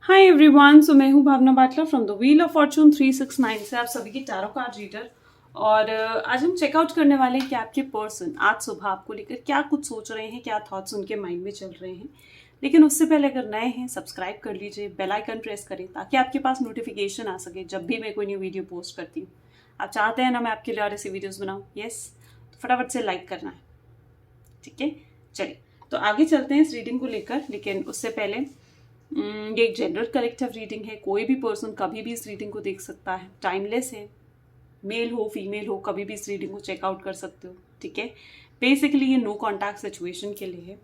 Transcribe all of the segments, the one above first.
Hi everyone, so मैं हूँ Bhavna Batla from the wheel of fortune 369 से आप सभी की टैरो कार्ड रीडर। और आज हम चेकआउट करने वाले हैं कि आपके पर्सन आज सुबह आपको लेकर क्या कुछ सोच रहे हैं, क्या थॉट्स उनके माइंड में चल रहे हैं। लेकिन उससे पहले अगर नए हैं सब्सक्राइब कर लीजिए, बेल आइकन प्रेस करें ताकि आपके पास नोटिफिकेशन आ सके जब भी मैं कोई न्यू वीडियो पोस्ट करती हूँ। आप चाहते हैं ना मैं आपके लिए और ऐसी वीडियोज़ बनाऊँ? यस, तो फटाफट से लाइक करना है। ठीक है, चलिए तो आगे चलते हैं इस रीडिंग को लेकर। लेकिन उससे पहले ये एक जनरल कलेक्टिव रीडिंग है। कोई भी पर्सन कभी भी इस रीडिंग को देख सकता है, टाइमलेस है। मेल हो फीमेल हो, कभी भी इस रीडिंग को चेकआउट कर सकते हो। ठीक है, बेसिकली ये नो कॉन्टैक्ट सिचुएशन के लिए है।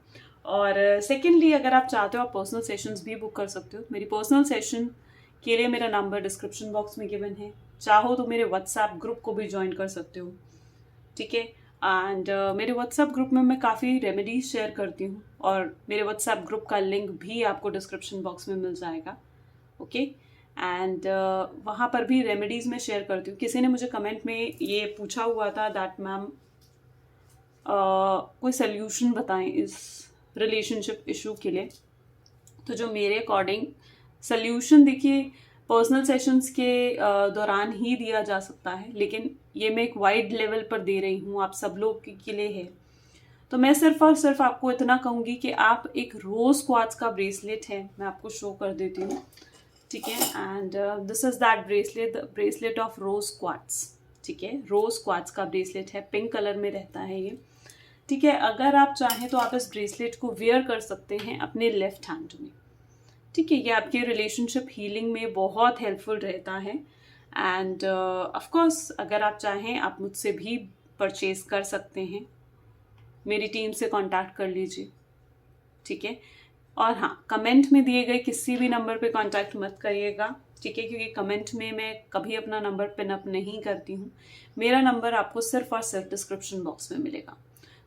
और सेकेंडली अगर आप चाहते हो आप पर्सनल सेशंस भी बुक कर सकते हो। मेरी पर्सनल सेशन के लिए मेरा नंबर डिस्क्रिप्शन बॉक्स में गिवन है। चाहो तो मेरे व्हाट्सएप ग्रुप को भी ज्वाइन कर सकते हो। ठीक है, एंड मेरे व्हाट्सएप ग्रुप में मैं काफ़ी रेमेडीज शेयर करती हूँ और मेरे व्हाट्सएप ग्रुप का लिंक भी आपको डिस्क्रिप्शन बॉक्स में मिल जाएगा। ओके, एंड वहाँ पर भी रेमेडीज़ मैं शेयर करती हूँ। किसी ने मुझे कमेंट में ये पूछा हुआ था दैट मैम कोई सल्यूशन बताएं इस रिलेशनशिप इशू के लिए। तो जो मेरे अकॉर्डिंग सल्यूशन, देखिए पर्सनल सेशंस के दौरान ही दिया जा सकता है, लेकिन ये मैं एक वाइड लेवल पर दे रही हूँ, आप सब लोग के लिए है। तो मैं सिर्फ और सिर्फ आपको इतना कहूँगी कि आप एक रोज क्वार्ट्ज का ब्रेसलेट है, मैं आपको शो कर देती हूँ। ठीक है, and this is that bracelet, the bracelet of rose quartz. ठीक है, रोज क्वार्ट्ज का ब्रेसलेट है, पिंक कलर में रहता है ये। ठीक है, अगर आप चाहें तो आप इस ब्रेसलेट को वेयर कर सकते हैं अपने लेफ्ट हैंड में। ठीक है, ये आपके रिलेशनशिप हीलिंग में बहुत हेल्पफुल रहता है। एंड ऑफ कोर्स अगर आप चाहें आप मुझसे भी परचेज कर सकते हैं, मेरी टीम से कांटेक्ट कर लीजिए। ठीक है, और हाँ, कमेंट में दिए गए किसी भी नंबर पे कांटेक्ट मत करिएगा। ठीक है, क्योंकि कमेंट में मैं कभी अपना नंबर पिन अप नहीं करती हूँ। मेरा नंबर आपको सिर्फ और सिर्फ डिस्क्रिप्शन बॉक्स में मिलेगा।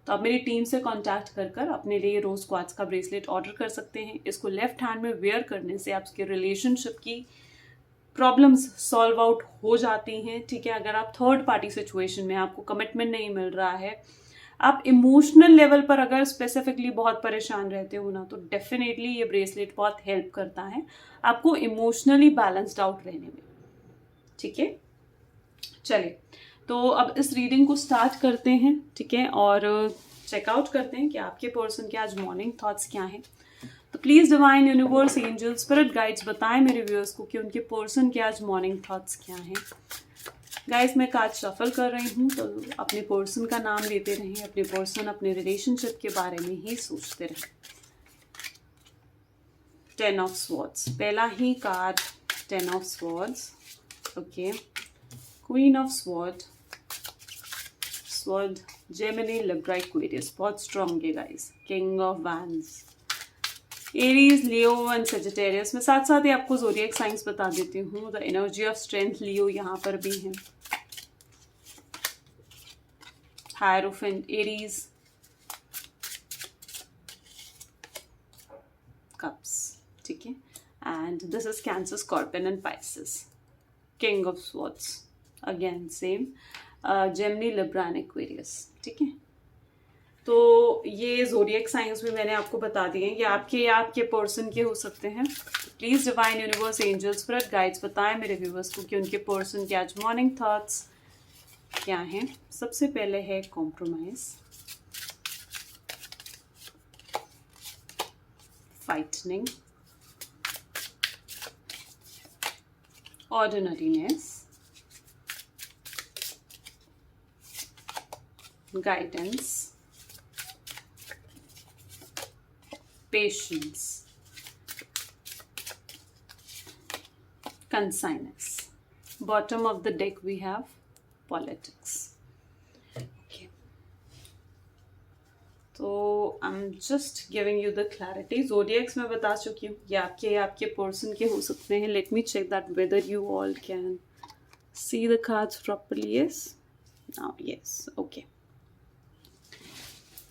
तो आप मेरी टीम से कांटेक्ट कर कर अपने लिए रोज क्वार्ट्ज का ब्रेसलेट ऑर्डर कर सकते हैं। इसको लेफ्ट हैंड में वेयर करने से आपके रिलेशनशिप की प्रॉब्लम्स सॉल्व आउट हो जाती हैं। ठीक है, अगर आप थर्ड पार्टी सिचुएशन में, आपको कमिटमेंट नहीं मिल रहा है, आप इमोशनल लेवल पर अगर स्पेसिफिकली बहुत परेशान रहते हो ना, तो डेफिनेटली ये ब्रेसलेट बहुत हेल्प करता है आपको इमोशनली बैलेंस्ड आउट रहने में। ठीक है, चलिए तो अब इस रीडिंग को स्टार्ट करते हैं। ठीक है, और चेकआउट करते हैं कि आपके पर्सन के आज मॉर्निंग थॉट्स क्या हैं। तो please divine universe angel spirit guides बताएं मेरे व्यूअर्स को कि उनके पर्सन के आज मॉर्निंग थॉट्स क्या हैं। गाइस मैं कार्ड शफल कर रही हूँ, तो अपने पर्सन का नाम लेते रहें, अपने पर्सन अपने रिलेशनशिप के बारे में ही सोचते रहें। 10 ऑफ स्वॉर्ड्स, पहला ही card 10 of swords. Okay, queen of sword, Gemini, Libra, Aquarius, बहुत स्ट्रॉन्ग है guys. King of wands, Aries, Leo and Sagittarius. मैं साथ साथ ही आपको ज़ोडिएक साइंस बता देती हूँ। द एनर्जी ऑफ स्ट्रेंथ, लियो यहाँ पर भी है। Hierophant, Aries, cups. ठीक है, and this is cancer, scorpion and Pisces. King of swords again same, Gemini, Libra and Aquarius. ठीक है, तो ये ज़ोडिएक साइंस भी मैंने आपको बता दिए हैं, ये आपके या आपके पर्सन के हो सकते हैं। Please divine universe angels spirit guides बताएं मेरे व्यूवर्स को कि उनके पर्सन के आज मॉर्निंग थॉट्स क्या हैं। सबसे पहले है compromise, frightening, ordinariness, guidance, patience, conciseness. Bottom of the deck we have politics. Okay, तो I'm just giving you the clarity. Zodiacs मैं बता चुकी हूँ, ये आपके पर्सन के हो सकते हैं। Let me check that whether you all can see the cards properly. Yes, now yes, okay.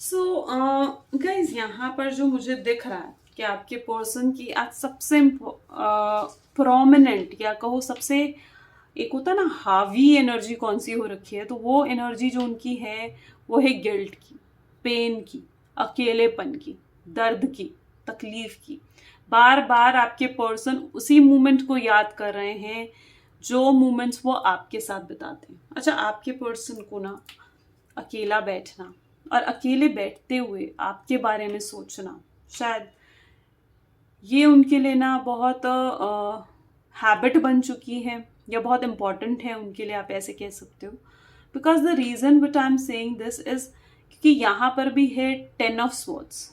So guys यहाँ पर जो मुझे दिख रहा है कि आपके पर्सन की आज सबसे प्रोमिनेंट या कहो सबसे, एक होता है ना हावी एनर्जी कौन सी हो रखी है, तो वो एनर्जी जो उनकी है वो है गिल्ट की, पेन की, अकेलेपन की, दर्द की, तकलीफ की। बार बार आपके पर्सन उसी मोमेंट को याद कर रहे हैं जो मोमेंट्स वो आपके साथ बिताते हैं। अच्छा, आपके पर्सन को ना अकेला बैठना और अकेले बैठते हुए आपके बारे में सोचना, शायद ये उनके लिए ना बहुत हैबिट बन चुकी है या बहुत इम्पॉर्टेंट है उनके लिए, आप ऐसे कह सकते हो। Because the reason which I am saying this is क्योंकि यहाँ पर भी है 10 ऑफ स्वॉर्ड्स।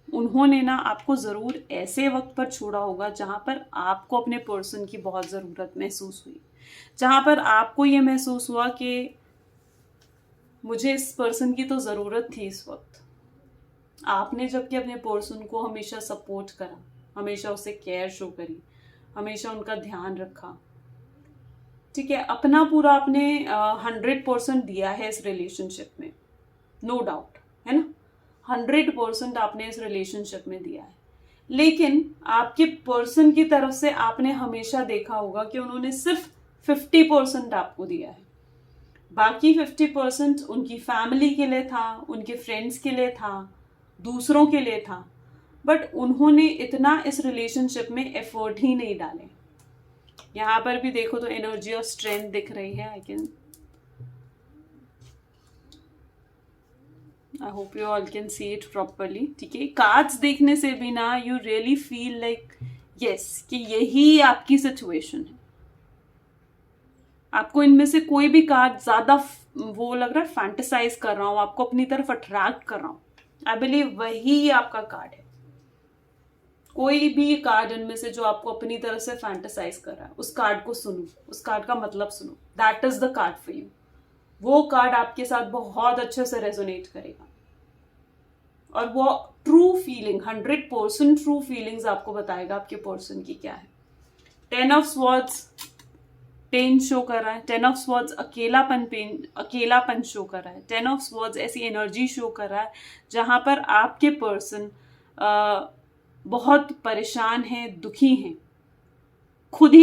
उन्होंने ना आपको ज़रूर ऐसे वक्त पर छोड़ा होगा जहाँ पर आपको अपने पर्सन की बहुत ज़रूरत महसूस हुई, जहाँ पर आपको ये महसूस हुआ कि मुझे इस पर्सन की तो ज़रूरत थी इस वक्त। आपने जबकि अपने पर्सन को हमेशा सपोर्ट करा, हमेशा उसे केयर शो करी, हमेशा उनका ध्यान रखा, ठीक है, अपना पूरा आपने 100% दिया है इस रिलेशनशिप में, नो डाउट, है ना। 100% आपने इस रिलेशनशिप में दिया है। लेकिन आपके पर्सन की तरफ से आपने हमेशा देखा होगा कि उन्होंने सिर्फ 50% आपको दिया है, बाकी 50% उनकी फैमिली के लिए था, उनके फ्रेंड्स के लिए था, दूसरों के लिए था, बट उन्होंने इतना इस रिलेशनशिप में एफर्ट ही नहीं डाले। यहाँ पर भी देखो तो एनर्जी और स्ट्रेंथ दिख रही है। I hope you all can see it properly, ठीक है। कार्ड्स देखने से भी ना you really feel like yes कि यही आपकी सिचुएशन है। आपको इनमें से कोई भी कार्ड ज्यादा वो लग रहा है फैंटेसाइज कर रहा हूं, आपको अपनी तरफ अट्रैक्ट कर रहा हूं, आई बिलीव वही आपका कार्ड है। कोई भी कार्ड इनमें से जो आपको अपनी तरफ से फैंटेसाइज कर रहा है, उस कार्ड को सुनो, उस कार्ड का मतलब सुनो, that is the card for you. वो कार्ड आपके साथ बहुत अच्छे से रेजोनेट करेगा और वो ट्रू फीलिंग, 100% ट्रू फीलिंग्स आपको बताएगा आपके पर्सन की क्या है। 10 ऑफ स्वॉर्ड्स पेन शो कर रहा है, 10 ऑफ स्वॉर्ड्स अकेलापन शो कर रहा है, 10 ऑफ स्वॉर्ड्स ऐसी एनर्जी शो कर रहा है जहां पर आपके पर्सन बहुत परेशान हैं, दुखी हैं, खुद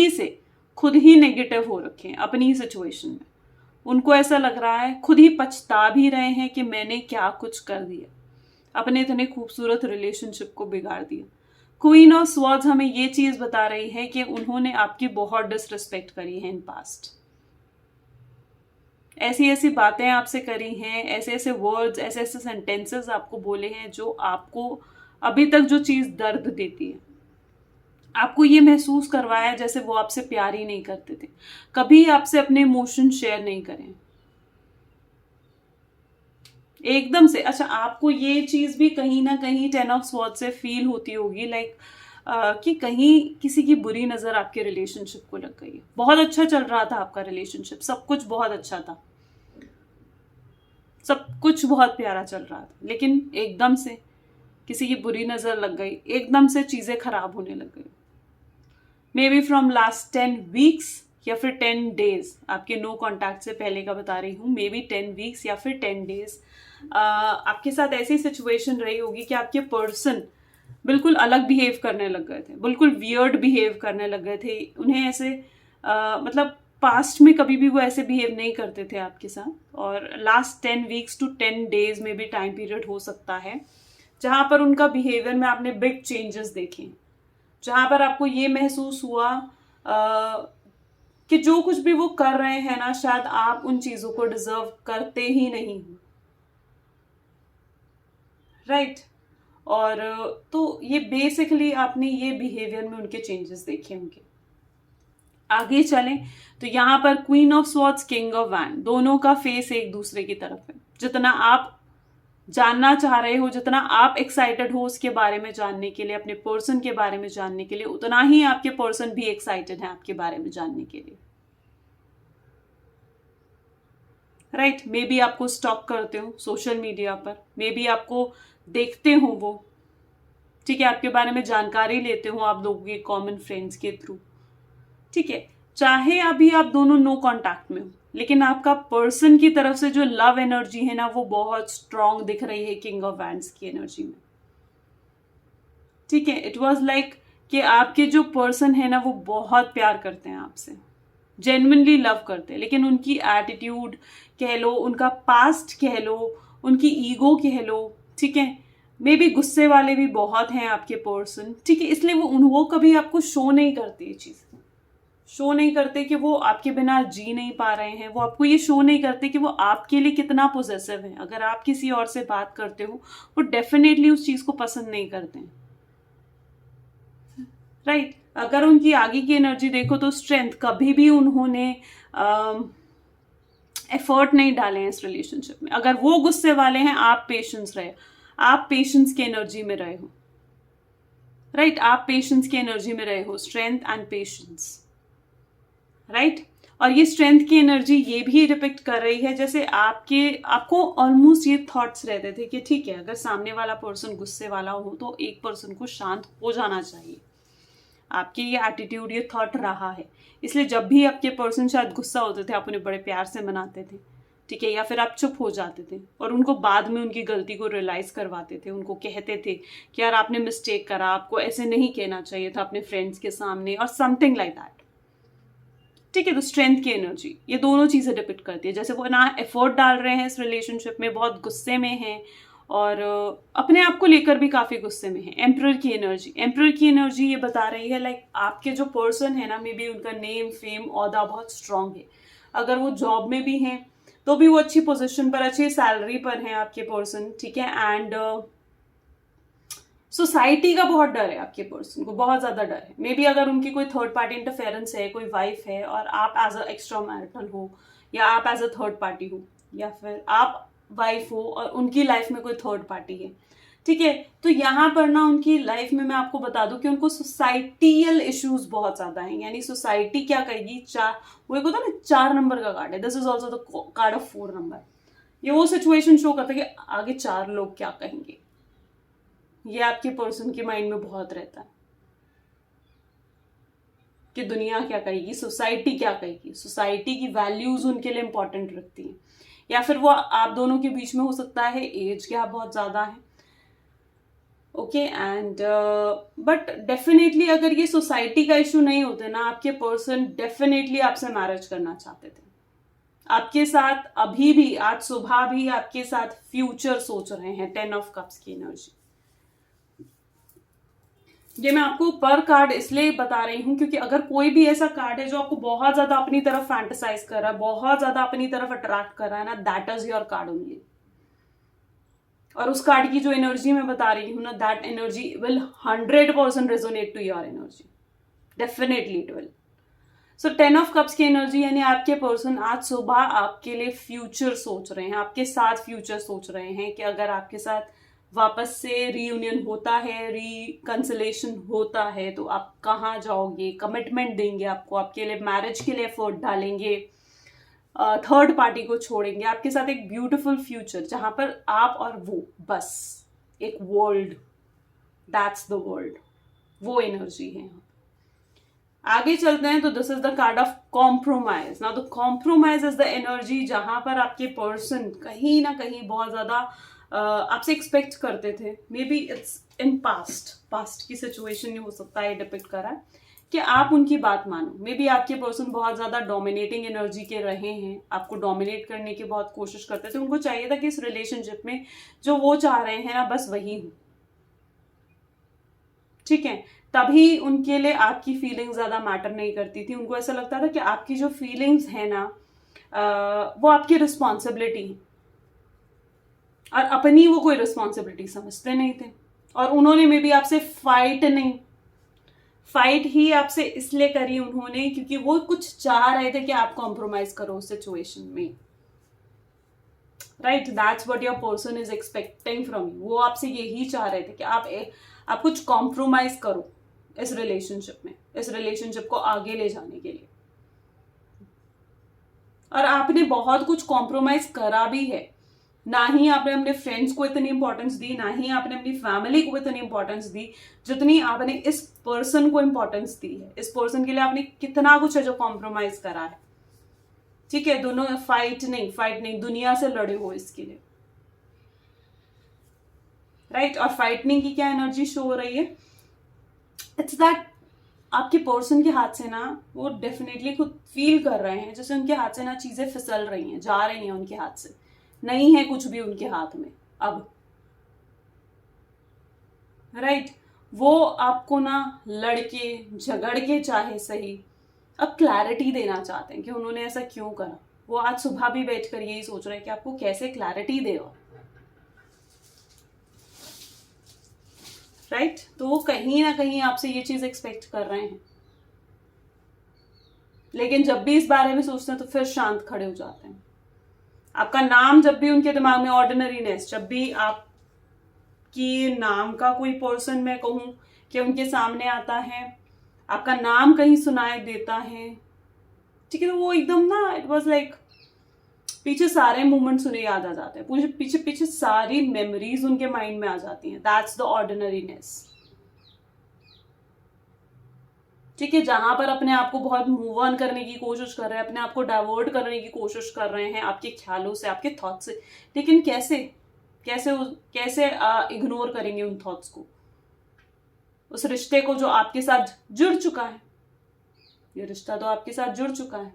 ही नेगेटिव हो रखे हैं अपनी सिचुएशन में। उनको ऐसा लग रहा है, खुद ही पछता भी रहे हैं कि मैंने क्या कुछ कर दिया, अपने इतने खूबसूरत रिलेशनशिप को बिगाड़ दिया। क्वीन ऑफ स्वॉर्ड्स हमें ये चीज बता रही है कि उन्होंने आपकी बहुत डिसरिस्पेक्ट करी है इन पास्ट। ऐसी ऐसी बातें आपसे करी हैं, ऐसे ऐसे वर्ड्स, ऐसे ऐसे सेंटेंसेस आपको बोले हैं जो आपको अभी तक जो चीज दर्द देती है, आपको ये महसूस करवाया जैसे वो आपसे प्यार ही नहीं करते थे, कभी आपसे अपने इमोशन शेयर नहीं करें एकदम से। अच्छा, आपको ये चीज भी कहीं ना कहीं 10 ऑफ स्वॉर्ड्स से फील होती होगी, लाइक कि कहीं किसी की बुरी नजर आपके रिलेशनशिप को लग गई है। बहुत अच्छा चल रहा था आपका रिलेशनशिप, सब कुछ बहुत अच्छा था, सब कुछ बहुत प्यारा चल रहा था, लेकिन एकदम से किसी की बुरी नजर लग गई, एकदम से चीजें खराब होने लग गई। May be from last 10 weeks या फिर 10 डेज, आपके नो कॉन्टैक्ट से पहले का बता रही हूँ, मे बी 10 वीक्स या फिर 10 डेज आपके साथ ऐसी सिचुएशन रही होगी कि आपके पर्सन बिल्कुल अलग बिहेव करने लग गए थे, बिल्कुल वियर्ड बिहेव करने लग गए थे। उन्हें ऐसे मतलब पास्ट में कभी भी वो ऐसे बिहेव नहीं करते थे आपके साथ, और लास्ट 10 वीक्स टू 10 डेज में भी टाइम पीरियड हो सकता है जहां पर उनका बिहेवियर में आपने बिग चेंजेस देखे, जहां पर आपको ये महसूस हुआ कि जो कुछ भी वो कर रहे हैं ना, शायद आप उन चीजों को डिजर्व करते ही नहीं हो, राइट। और तो ये बेसिकली आपने ये बिहेवियर में उनके चेंजेस देखे होंगे। आगे चलें तो यहाँ पर queen of swords, king of wand, दोनों का फेस एक दूसरे की तरफ है। जितना आप जानना चाह रहे हो, जितना आप एक्साइटेड हो उसके बारे में जानने के लिए, अपने पर्सन के बारे में जानने के लिए, उतना ही आपके पर्सन भी एक्साइटेड है आपके बारे में जानने के लिए, राइट। मे बी आपको स्टॉक करते हो सोशल मीडिया पर, मे बी आपको देखते हो वो, ठीक है, आपके बारे में जानकारी लेते हो आप लोगों के कॉमन फ्रेंड्स के थ्रू, ठीक है। चाहे अभी आप दोनों नो कांटेक्ट में हो, लेकिन आपका पर्सन की तरफ से जो लव एनर्जी है ना, वो बहुत स्ट्रांग दिख रही है किंग ऑफ वैंड्स की एनर्जी में, ठीक है। इट वाज लाइक कि आपके जो पर्सन है ना, वो बहुत प्यार करते हैं आपसे, जेन्युइनली लव करते हैं, लेकिन उनकी एटीट्यूड कह लो, उनका पास्ट कह लो, उनकी ईगो कह लो, ठीक है, मे बी गुस्से वाले भी बहुत हैं आपके पर्सन, ठीक है, इसलिए वो कभी आपको शो नहीं करते, ये चीज शो नहीं करते कि वो आपके बिना जी नहीं पा रहे हैं, वो आपको ये शो नहीं करते कि वो आपके लिए कितना पोजेसिव है। अगर आप किसी और से बात करते हो वो डेफिनेटली उस चीज को पसंद नहीं करते हैं, राइट। अगर उनकी आगे की एनर्जी देखो तो स्ट्रेंथ, कभी भी उन्होंने एफर्ट नहीं डाले हैं इस रिलेशनशिप में। अगर वो गुस्से वाले हैं, आप पेशेंस रहे, आप पेशेंस की एनर्जी में रहे हो, राइट, आप पेशेंस की एनर्जी में रहे हो, स्ट्रेंथ एंड पेशेंस, राइट। और ये स्ट्रेंथ की एनर्जी ये भी डिपिक्ट कर रही है जैसे आपको ऑलमोस्ट ये थॉट्स रहते थे कि ठीक है, अगर सामने वाला पर्सन गुस्से वाला हो तो एक पर्सन को शांत हो जाना चाहिए। आपके ये एटीट्यूड, ये थॉट रहा है, इसलिए जब भी आपके पर्सन शायद गुस्सा होते थे आप उन्हें बड़े प्यार से मनाते थे, ठीक है, या फिर आप चुप हो जाते थे और उनको बाद में उनकी गलती को रियलाइज करवाते थे, उनको कहते थे कि यार आपने मिस्टेक करा, आपको ऐसे नहीं कहना चाहिए था अपने फ्रेंड्स के सामने, और समथिंग लाइक दैट, ठीक है। तो स्ट्रेंथ की एनर्जी ये दोनों चीजें डिपिक्ट करती है, जैसे वो ना एफर्ट डाल रहे हैं इस रिलेशनशिप में, बहुत गुस्से में हैं और अपने आप को लेकर भी काफी गुस्से में है। एम्परर की एनर्जी ये बता रही है लाइक आपके जो पर्सन है ना, मे बी उनका नेम फेम ओहदा बहुत स्ट्रांग है। अगर वो जॉब में भी हैं तो भी वो अच्छी पोजीशन पर, अच्छी सैलरी पर हैं आपके पर्सन, ठीक है। एंड सोसाइटी का बहुत डर है आपके पर्सन को, बहुत ज्यादा डर है। मे बी अगर उनकी कोई थर्ड पार्टी इंटरफेरेंस है, कोई वाइफ है और आप एज अ एक्स्ट्रा मैरिटल हो, या आप एज अ थर्ड पार्टी हो, या फिर आप वाइफ हो और उनकी लाइफ में कोई थर्ड पार्टी है, ठीक है, तो यहाँ पर ना उनकी लाइफ में मैं आपको बता दूं कि उनको सोसाइटियल इश्यूज बहुत ज्यादा हैं। यानी सोसाइटी क्या कहेगी, वो एक होता है ना 4 नंबर का कार्ड है, this is also the card of 4 number. ये वो सिचुएशन शो करता है कि आगे 4 लोग क्या कहेंगे, ये आपके पर्सन के माइंड में बहुत रहता है कि दुनिया क्या कहेगी, सोसाइटी क्या कहेगी, सोसाइटी की वैल्यूज उनके लिए इंपॉर्टेंट रखती हैं। या फिर वो आप दोनों के बीच में हो सकता है एज गैप बहुत ज्यादा है, ओके। एंड बट डेफिनेटली अगर ये सोसाइटी का इशू नहीं होते ना, आपके पर्सन डेफिनेटली आपसे मैरिज करना चाहते थे, आपके साथ अभी भी, आज सुबह भी आपके साथ फ्यूचर सोच रहे हैं। 10 ऑफ कप्स की एनर्जी, ये मैं आपको पर कार्ड इसलिए बता रही हूं क्योंकि अगर कोई भी ऐसा कार्ड है जो आपको बहुत ज्यादा अपनी तरफ फैंटेसाइज कर रहा है, बहुत ज्यादा अपनी तरफ अट्रैक्ट कर रहा है ना, that is your card only. और उस कार्ड की जो एनर्जी मैं बता रही हूं ना, that energy will 100% resonate to your energy, definitely it will. So 10 of cups की एनर्जी यानी आपके पर्सन आज सुबह आपके लिए फ्यूचर सोच रहे हैं, आपके साथ फ्यूचर सोच रहे हैं कि अगर आपके साथ वापस से रीयूनियन होता है, रिकंसिलेशन होता है, तो आप कहाँ जाओगे, कमिटमेंट देंगे आपको, आपके लिए मैरिज के लिए एफर्ट डालेंगे, थर्ड पार्टी को छोड़ेंगे, आपके साथ एक ब्यूटीफुल फ्यूचर जहां पर आप और वो बस एक वर्ल्ड, दैट्स द वर्ल्ड, वो एनर्जी है। आगे चलते हैं तो this is the card of compromise. Now the compromise is the energy जहां पर आपके पर्सन कहीं ना कहीं बहुत ज्यादा आपसे एक्सपेक्ट करते थे। May be it's in past की सिचुएशन हो सकता है डिपिक्ट करा है कि आप उनकी बात मानो। मे बी आपके पर्सन बहुत ज्यादा डोमिनेटिंग एनर्जी के रहे हैं, आपको डोमिनेट करने की बहुत कोशिश करते थे। उनको चाहिए था कि इस रिलेशनशिप में जो वो चाह रहे हैं ना, बस वही हो, ठीक है। तभी उनके लिए आपकी फीलिंग्स ज्यादा मैटर नहीं करती थी। उनको ऐसा लगता था कि आपकी जो फीलिंग्स है ना, वो आपकी रिस्पॉन्सिबिलिटी है, और अपनी वो कोई रिस्पॉन्सिबिलिटी समझते नहीं थे। और उन्होंने मे बी आपसे फाइट ही आपसे इसलिए करी उन्होंने क्योंकि वो कुछ चाह रहे थे कि आप कॉम्प्रोमाइज करो उस सिचुएशन में, right. That's what your person is expecting from you. वो आपसे यही चाह रहे थे कि आप कुछ कॉम्प्रोमाइज करो इस रिलेशनशिप में, इस रिलेशनशिप को आगे ले जाने के लिए। और आपने बहुत कुछ कॉम्प्रोमाइज करा भी है। ना ही आपने अपने फ्रेंड्स को इतनी इंपॉर्टेंस दी, ना ही आपने अपनी फैमिली को इतनी इंपॉर्टेंस दी जितनी आपने इस पर्सन को इंपॉर्टेंस दी है। इस पर्सन के लिए आपने कितना कुछ है जो कॉम्प्रोमाइज करा है, ठीक है। दोनों फाइट नहीं, दुनिया से लड़े हो इसके लिए, राइट। और फाइटिंग की क्या एनर्जी शो हो रही है, इट्स दैट आपके पर्सन के हाथ से ना, वो डेफिनेटली खुद फील कर रहे हैं जैसे उनके हाथ से ना चीजें फिसल रही हैं, जा रही हैं उनके हाथ से, नहीं है कुछ भी उनके हाथ में अब, राइट। वो आपको ना लड़के झगड़ के चाहे सही अब क्लैरिटी देना चाहते हैं कि उन्होंने ऐसा क्यों करा। वो आज सुबह भी बैठ कर यही सोच रहे हैं कि आपको कैसे क्लैरिटी दे। राइट, तो वो कहीं ना कहीं आपसे ये चीज एक्सपेक्ट कर रहे हैं, लेकिन जब भी इस बारे में सोचते हैं तो फिर शांत खड़े हो जाते हैं। आपका नाम जब भी उनके दिमाग में ऑर्डिनरीनेस, जब भी आपकी नाम का कोई पर्सन मैं कहूं कि उनके सामने आता है, आपका नाम कहीं सुनाई देता है, ठीक है, तो वो एकदम ना इट वाज लाइक पीछे सारे मोमेंट्स उन्हें याद आ जाते हैं, पूरे पीछे पीछे सारी मेमोरीज उनके माइंड में आ जाती हैं। That's the ordinariness. ठीक है, जहां पर अपने आप को बहुत मूव ऑन करने की कोशिश कर रहे हैं, अपने आप को डाइवर्ट करने की कोशिश कर रहे हैं आपके ख्यालों से, आपके थॉट से, लेकिन कैसे कैसे कैसे इग्नोर करेंगे उन थॉट्स को, उस रिश्ते को जो आपके साथ जुड़ चुका है। ये रिश्ता तो आपके साथ जुड़ चुका है।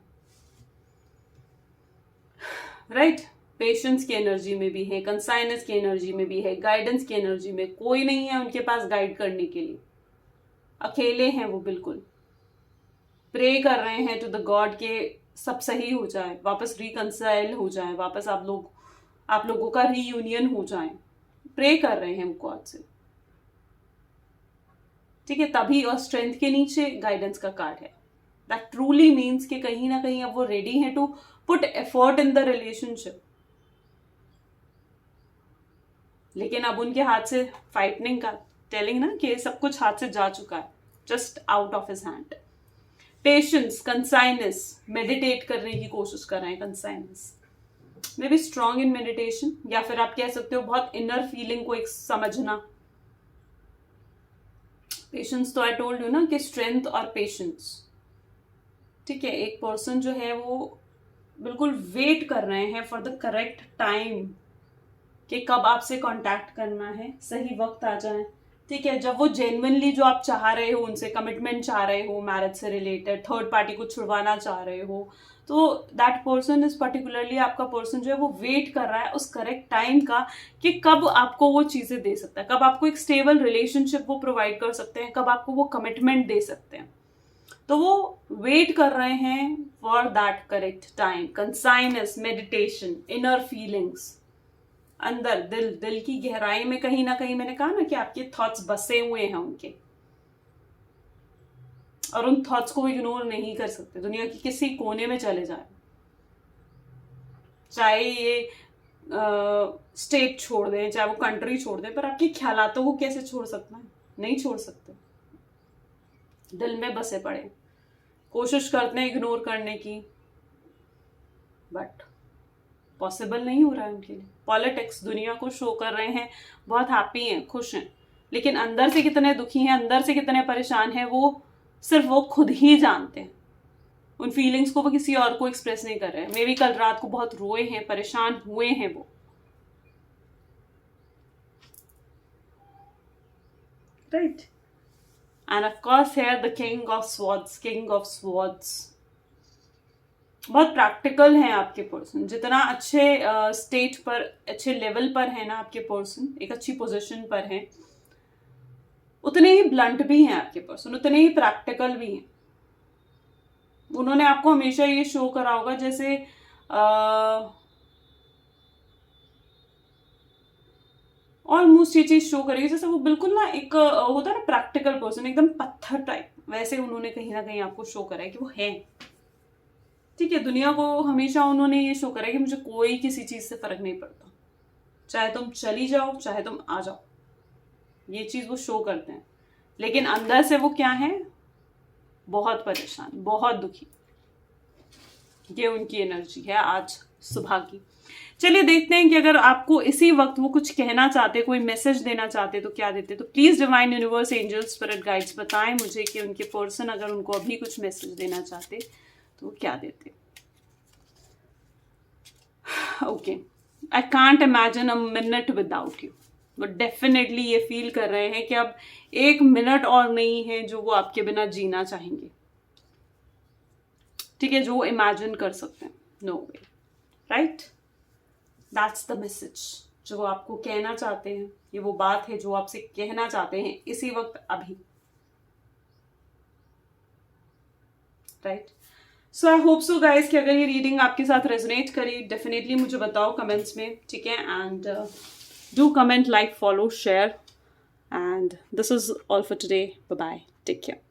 राइट, पेशेंस की एनर्जी में भी है, कंसाइनेस की एनर्जी में भी है, गाइडेंस की एनर्जी में कोई नहीं है उनके पास गाइड करने के लिए, अकेले हैं वो बिल्कुल। प्रे कर रहे हैं टू द गॉड के सब सही हो जाए, वापस रिकंसाइल हो जाए, वापस आप लोगों का रीयूनियन हो जाए। प्रे कर रहे हैं गॉड से, ठीक है। तभी और स्ट्रेंथ के नीचे गाइडेंस का कार्ड है। दैट ट्रूली मीन्स कि कहीं ना कहीं अब वो रेडी है to put effort in the relationship, लेकिन अब उनके हाथ से फाइटनिंग का टेलिंग ना कि सब कुछ हाथ से जा चुका है, just out of his hand. Patience, conciseness, meditate करने की कोशिश कर रहे हैं। Conciseness may be strong in meditation, या फिर आप कह सकते हो बहुत इनर फीलिंग को एक समझना। पेशेंस तो आई टोल्ड यू ना कि स्ट्रेंथ और पेशेंस, ठीक है। एक पर्सन जो है वो बिल्कुल वेट कर रहे हैं फॉर द करेक्ट टाइम कि कब आपसे कांटेक्ट करना है, सही वक्त आ जाए, ठीक है। जब वो जेन्युइनली जो आप चाह रहे हो, उनसे कमिटमेंट चाह रहे हो, मैरिज से रिलेटेड, थर्ड पार्टी को छुड़वाना चाह रहे हो, तो दैट पर्सन इज पर्टिकुलरली आपका पर्सन जो है वो वेट कर रहा है उस करेक्ट टाइम का कि कब आपको वो चीजें दे सकता है, कब आपको एक स्टेबल रिलेशनशिप वो प्रोवाइड कर सकते हैं, कब आपको वो कमिटमेंट दे सकते हैं। तो वो वेट कर रहे हैं for that correct time. Conciseness, meditation, inner feelings, अंदर दिल की गहराई में कहीं ना कहीं मैंने कहा ना कि आपके थॉट्स बसे हुए हैं उनके, और उन थॉट्स को इग्नोर नहीं कर सकते। दुनिया के किसी कोने में चले जाए, चाहे ये स्टेट छोड़ दें, चाहे वो कंट्री छोड़ दें, पर आपके ख्यालातों को कैसे छोड़ सकना है? नहीं छोड़ सकते, दिल में बसे पड़े। कोशिश करते हैं इग्नोर करने की, बट पॉसिबल नहीं हो रहा है उनके लिए। पॉलिटिक्स दुनिया को शो कर रहे हैं बहुत हैप्पी हैं, खुश हैं, लेकिन अंदर से कितने दुखी हैं, अंदर से कितने परेशान हैं, वो सिर्फ वो खुद ही जानते हैं। उन फीलिंग्स को वो किसी और को एक्सप्रेस नहीं कर रहे हैं। मे बी कल रात को बहुत रोए हैं, परेशान हुए हैं वो, right. End of course here the king of swords. बहुत प्रैक्टिकल हैं आपके पर्सन। जितना अच्छे स्टेट पर, अच्छे लेवल पर है ना आपके पर्सन, एक अच्छी पोजीशन पर है, उतने ही ब्लंट भी हैं आपके पर्सन, उतने ही प्रैक्टिकल भी हैं। उन्होंने आपको हमेशा ये शो करा होगा जैसे ऑलमोस्ट ये चीज शो करेगी जैसे वो बिल्कुल ना एक होता है ना प्रैक्टिकल पर्सन, एकदम पत्थर टाइप, वैसे उन्होंने कहीं ना कहीं आपको शो करा है कि वो है, ठीक है। दुनिया को हमेशा उन्होंने ये शो करा है कि मुझे कोई किसी चीज से फर्क नहीं पड़ता, चाहे तुम चली जाओ चाहे तुम आ जाओ, ये चीज वो शो करते हैं। लेकिन अंदर से वो क्या है? बहुत परेशान, बहुत दुखी। ये उनकी एनर्जी है आज सुबह की। चलिए देखते हैं कि अगर आपको इसी वक्त वो कुछ कहना चाहते, कोई मैसेज देना चाहते तो क्या देते। तो please divine universe, angel, spirit guides बताएं मुझे कि उनके पर्सन अगर उनको अभी कुछ मैसेज देना चाहते तो क्या देते। Okay, I can't imagine a minute without you. वो डेफिनेटली ये फील कर रहे हैं कि अब एक मिनट और नहीं है जो वो आपके बिना जीना चाहेंगे, ठीक है, जो वो इमेजिन कर सकते हैं। No way, right, that's the message जो वो आपको कहना चाहते हैं। ये वो बात है जो आपसे कहना चाहते हैं इसी वक्त अभी, right. So I hope so guys कि अगर ये रीडिंग आपके साथ रेजोनेट करी, डेफिनेटली मुझे बताओ कमेंट्स में, ठीक है। And do comment, like, follow, share, and this is all for today. Bye bye, take care.